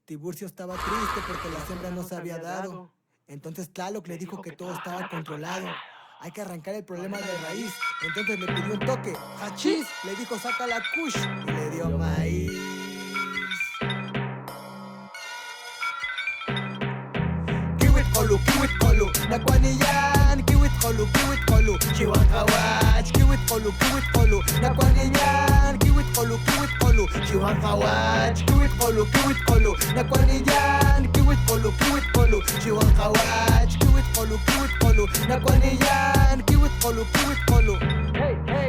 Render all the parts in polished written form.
Tiburcio estaba triste porque la siembra no se había dado. Entonces Tlaloc le dijo que todo estaba controlado. Hay que arrancar el problema de raíz. Entonces le pidió un toque. ¡Hachís! Le dijo saca la kush y le dio maíz. Kiwit kolu, nakwaniyan. Kiwit kolu, chihuahawach. Kiwit kolu, nakwaniyan. Kiwit kolu, chihuahawach. Kiwit kolu, nakwaniyan. Kiwit kolu, chihuahawach. Kiwit kolu, nakwaniyan. Kiwit kolu.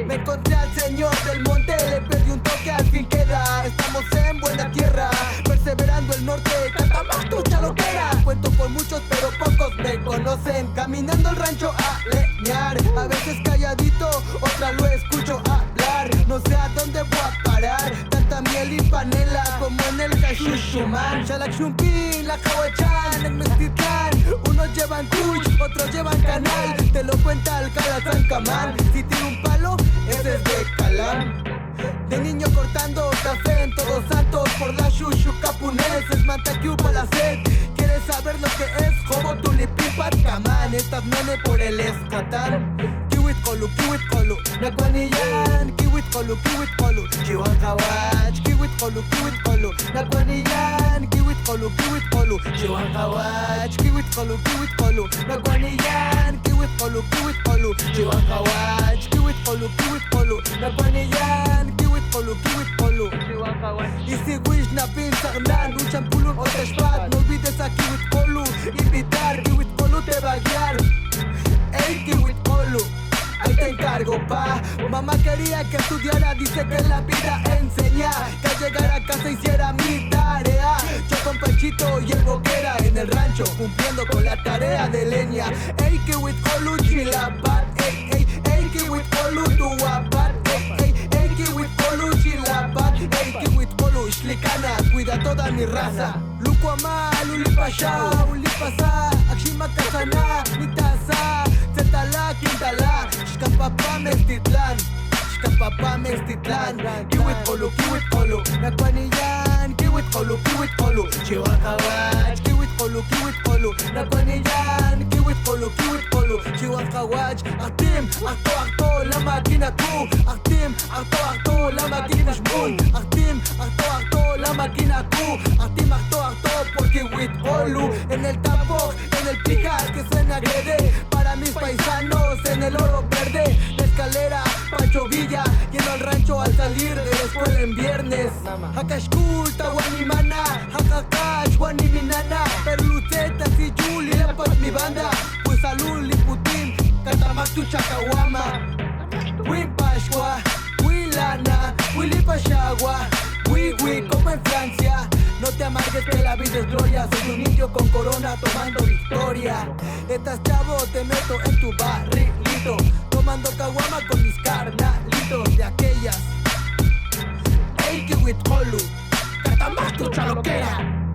Me encontré al señor del monte, le perdí un toque, al fin queda. Estamos en buena tierra, perseverando el norte. Cantamos tu chaloquera. Cuento con muchos, pero pocos me conocen. Caminando el rancho a leñar, a veces calladito, otra lo escucho hablar. No sé a dónde voy a parar, tanta miel y panela como en el Cachuchuman. Shalak Shumpin, la Jawachan, en Mestitlán. Unos llevan kush, otros llevan canal. Te lo cuenta Alcalá Zancamán. Si tiro un palo, ese es de Calán. De niño cortando café en Todos Santos por la Shushu Capuneses, Mantaquiu pa' la sed. ¿Quieres saber lo que es? Jobo Tulipipat Camán. Estás nene por el Escatán. Kiwit kolu, nakwaniyan. Kiwit kolu, chihuahawach. Kiwit kolu, nakwaniyan. Kiwit kolu, chihuahawach. Kiwit kolu, nakwaniyan. Kiwit kolu, chihuahawach. Kiwit kolu, nakwaniyan. Kiwit kolu, y si wish na pinsagnan, luchan pulun o teshpat. No olvides a Kiwit kolu, invitar. Kiwit kolu te va a guiar. Ey, Kiwit kolu, ahí te encargo, pa. Mamá quería que estudiara, dice que la vida enseña. Que al llegar a casa hiciera mi tarea. Yo con Panchito y el Boquera en el rancho, cumpliendo con la tarea de leña. Ey, Kiwit kolu, chilapat. Ey, ey, ey, Kiwit kolu, tuapat. Ey, ey, ey, Kiwit kolu, chilapat. Ey, Kiwit kolu, shlikana, cuida toda mi raza. Luku amal, ulipasha, ulipasa. Akshima kasana, mitasa. Zetala, quintala. Shkapapa, Mestitlán. Shkapapa, Mestitlán. Kiwit kolu, nakwaniyan. Kiwit kolu, chihuahawach. Kiwit kolu, nakwaniyan. Kiwit kolu, chihuahawach. Actim, acto, la máquina ku. Actim, acto, la máquina shmun. Actim, acto, la máquina ku. Actim, acto, por Kiwit kolu. En el tampoc, en el pijas que suena grede. Para mis paisanos en el oro verde. La escalera, Pancho Villa, yendo al rancho al salir de la escuela en viernes. Hakashkul, Tawanimana, Hakakash, Waniminana, Perlucetas y Juli, la paz mi banda. Pues salud, Liputín, Catamak tu Chacawama. Wipashwa, Wilana, Wilipashagua, Wiwi, como en Francia. No te amargues que la vida es gloria. Soy un indio con corona tomando victoria. Estás chavo, te meto en tu barrilito, tomando caguama con mis carnalitos de aquellas. Ey, Kiwit kolu, Catamak tu chaloquera.